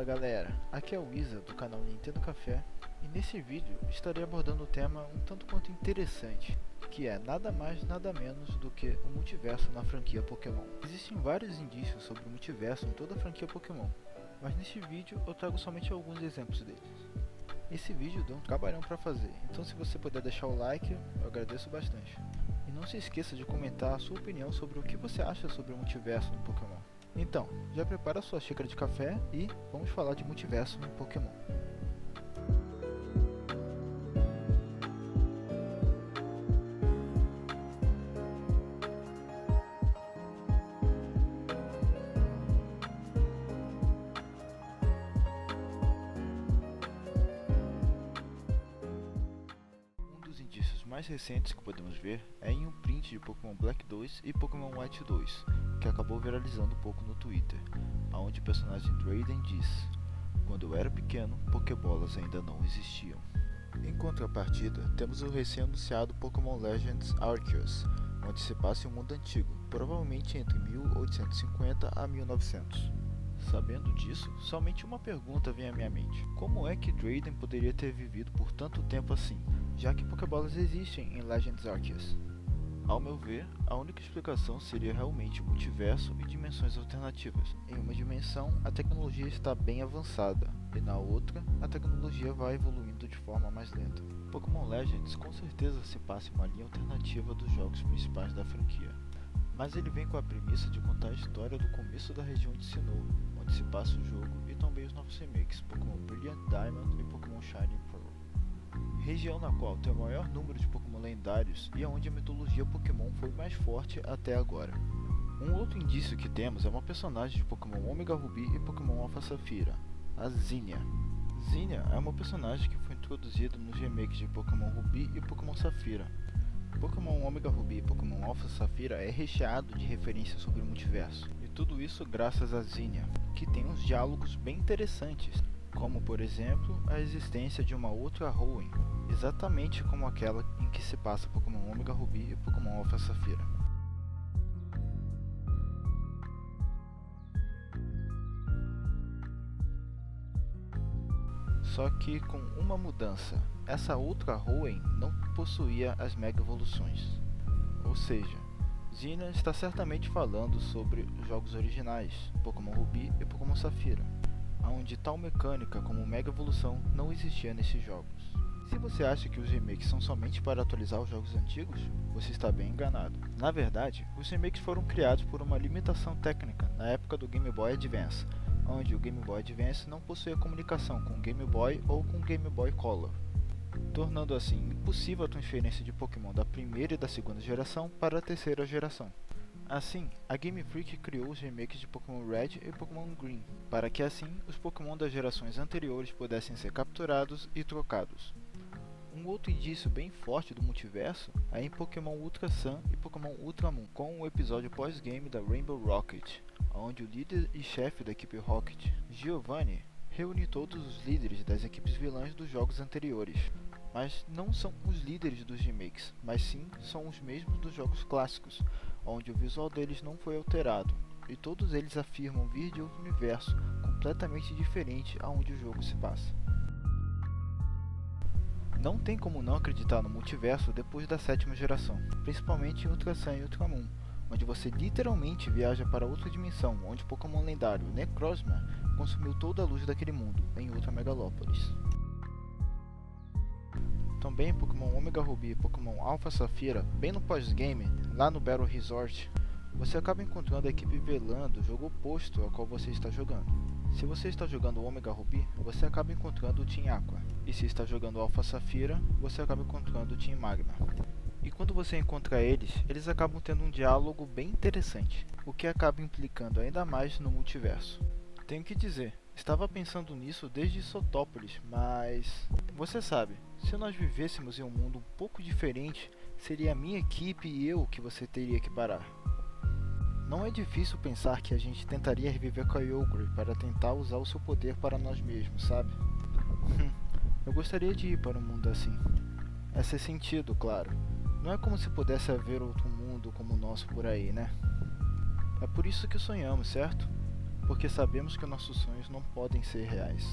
Fala galera, aqui é o Isa do canal Nintendo Café e nesse vídeo estarei abordando um tema um tanto quanto interessante, que é nada mais nada menos do que o multiverso na franquia Pokémon. Existem vários indícios sobre o multiverso em toda a franquia Pokémon, mas neste vídeo eu trago somente alguns exemplos deles. Esse vídeo deu um trabalhão para fazer, então se você puder deixar o like, eu agradeço bastante. E não se esqueça de comentar a sua opinião sobre o que você acha sobre o multiverso no Pokémon. Então, já prepara a sua xícara de café e vamos falar de multiverso no Pokémon. Um dos indícios mais recentes que podemos ver é em um print de Pokémon Black 2 e Pokémon White 2, que acabou viralizando um pouco no Twitter, onde o personagem Drayden diz: "Quando eu era pequeno, Pokébolas ainda não existiam." Em contrapartida, temos o recém-anunciado Pokémon Legends Arceus, onde se passa em um mundo antigo, provavelmente entre 1850 a 1900. Sabendo disso, somente uma pergunta vem à minha mente: como é que Drayden poderia ter vivido por tanto tempo assim, já que Pokébolas existem em Legends Arceus? Ao meu ver, a única explicação seria realmente o multiverso e dimensões alternativas. Em uma dimensão, a tecnologia está bem avançada, e na outra, a tecnologia vai evoluindo de forma mais lenta. Pokémon Legends com certeza se passa em uma linha alternativa dos jogos principais da franquia, mas ele vem com a premissa de contar a história do começo da região de Sinnoh, onde se passa o jogo, e também os novos remakes Pokémon Brilliant Diamond e Pokémon Shining Pearl. Região na qual tem o maior número de Pokémon lendários e onde a mitologia Pokémon foi mais forte até agora. Um outro indício que temos é uma personagem de Pokémon Omega Ruby e Pokémon Alpha Safira, a Zinnia. Zinnia é uma personagem que foi introduzida nos remakes de Pokémon Ruby e Pokémon Safira. Pokémon Omega Ruby e Pokémon Alpha Safira é recheado de referências sobre o multiverso, e tudo isso graças a Zinnia, que tem uns diálogos bem interessantes, como por exemplo a existência de uma outra Hoenn, exatamente como aquela em que se passa Pokémon Omega Ruby e Pokémon Alpha Safira. Só que com uma mudança, essa outra Hoenn não possuía as Mega Evoluções. Ou seja, Zinnia está certamente falando sobre os jogos originais, Pokémon Ruby e Pokémon Safira, onde tal mecânica como Mega Evolução não existia nesses jogos. Se você acha que os remakes são somente para atualizar os jogos antigos, você está bem enganado. Na verdade, os remakes foram criados por uma limitação técnica na época do Game Boy Advance, onde o Game Boy Advance não possuía comunicação com o Game Boy ou com o Game Boy Color, tornando assim impossível a transferência de Pokémon da primeira e da segunda geração para a terceira geração. Assim, a Game Freak criou os remakes de Pokémon Red e Pokémon Green, para que assim os Pokémon das gerações anteriores pudessem ser capturados e trocados. Um outro indício bem forte do multiverso é em Pokémon Ultra Sun e Pokémon Ultra Moon, com o episódio pós-game da Rainbow Rocket, onde o líder e chefe da equipe Rocket, Giovanni, reúne todos os líderes das equipes vilãs dos jogos anteriores. Mas não são os líderes dos remakes, mas sim são os mesmos dos jogos clássicos, onde o visual deles não foi alterado, e todos eles afirmam vir de outro universo completamente diferente aonde o jogo se passa. Não tem como não acreditar no multiverso depois da sétima geração, principalmente em Ultra Sun e Ultra Moon, onde você literalmente viaja para outra dimensão, onde o Pokémon lendário Necrozma consumiu toda a luz daquele mundo em Ultra Megalópolis. Também em Pokémon Omega Ruby e Pokémon Alpha Safira, bem no pós-game, lá no Battle Resort, você acaba encontrando a equipe vilã do jogo oposto ao qual você está jogando. Se você está jogando Omega Ruby, você acaba encontrando o Team Aqua, e se está jogando Alpha Safira, você acaba encontrando o Team Magma. E quando você encontra eles, eles acabam tendo um diálogo bem interessante, o que acaba implicando ainda mais no multiverso. Tenho que dizer, estava pensando nisso desde Sotópolis, mas você sabe, se nós vivêssemos em um mundo um pouco diferente, seria a minha equipe e eu que você teria que parar. Não é difícil pensar que a gente tentaria reviver Kyogre para tentar usar o seu poder para nós mesmos, sabe? Eu gostaria de ir para um mundo assim. É ser sentido, claro. Não é como se pudesse haver outro mundo como o nosso por aí, né? É por isso que sonhamos, certo? porque sabemos que nossos sonhos não podem ser reais.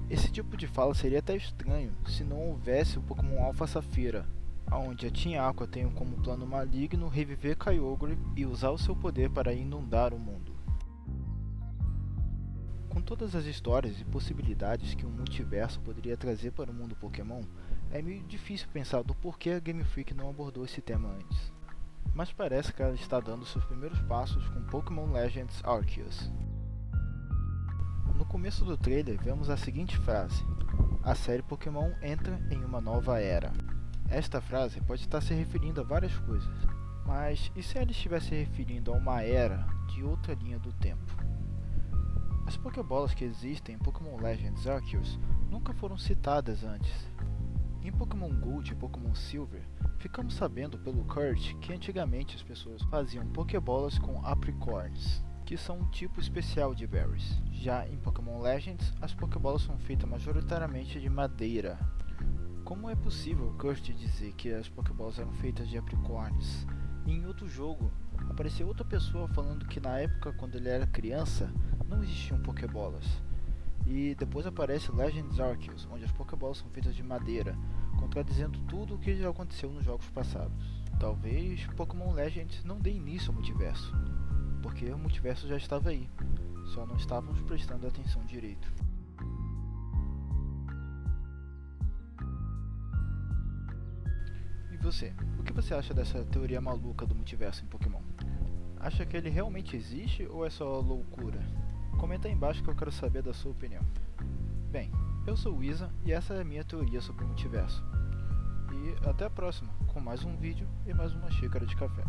Esse tipo de fala seria até estranho se não houvesse o Pokémon Alpha Safira, onde a Team Aqua tem como plano maligno reviver Kyogre e usar o seu poder para inundar o mundo. Com todas as histórias e possibilidades que um multiverso poderia trazer para o mundo Pokémon, é meio difícil pensar do porquê a Game Freak não abordou esse tema antes. Mas parece que ela está dando seus primeiros passos com Pokémon Legends Arceus. No começo do trailer vemos a seguinte frase: a série Pokémon entra em uma nova era. Esta frase pode estar se referindo a várias coisas, mas e se ela estivesse se referindo a uma era de outra linha do tempo? As Pokébolas que existem em Pokémon Legends Arceus nunca foram citadas antes. Em Pokémon Gold e Pokémon Silver, ficamos sabendo pelo Kurt que antigamente as pessoas faziam Pokébolas com Apricorns, que são um tipo especial de berries. Já em Pokémon Legends, as Pokébolas são feitas majoritariamente de madeira. Como é possível Kurt dizer que as Pokébolas eram feitas de Apricorns? E em outro jogo, apareceu outra pessoa falando que na época, quando ele era criança, não existiam Pokébolas. E depois aparece Legends Arceus, onde as Pokébolas são feitas de madeira, contradizendo tudo o que já aconteceu nos jogos passados. Talvez Pokémon Legends não dê início ao multiverso, porque o multiverso já estava aí, só não estávamos prestando atenção direito. E você, o que você acha dessa teoria maluca do multiverso em Pokémon? Acha que ele realmente existe ou é só loucura? Comenta aí embaixo que eu quero saber da sua opinião. Bem, eu sou o Isa e essa é a minha teoria sobre o multiverso. E até a próxima, com mais um vídeo e mais uma xícara de café.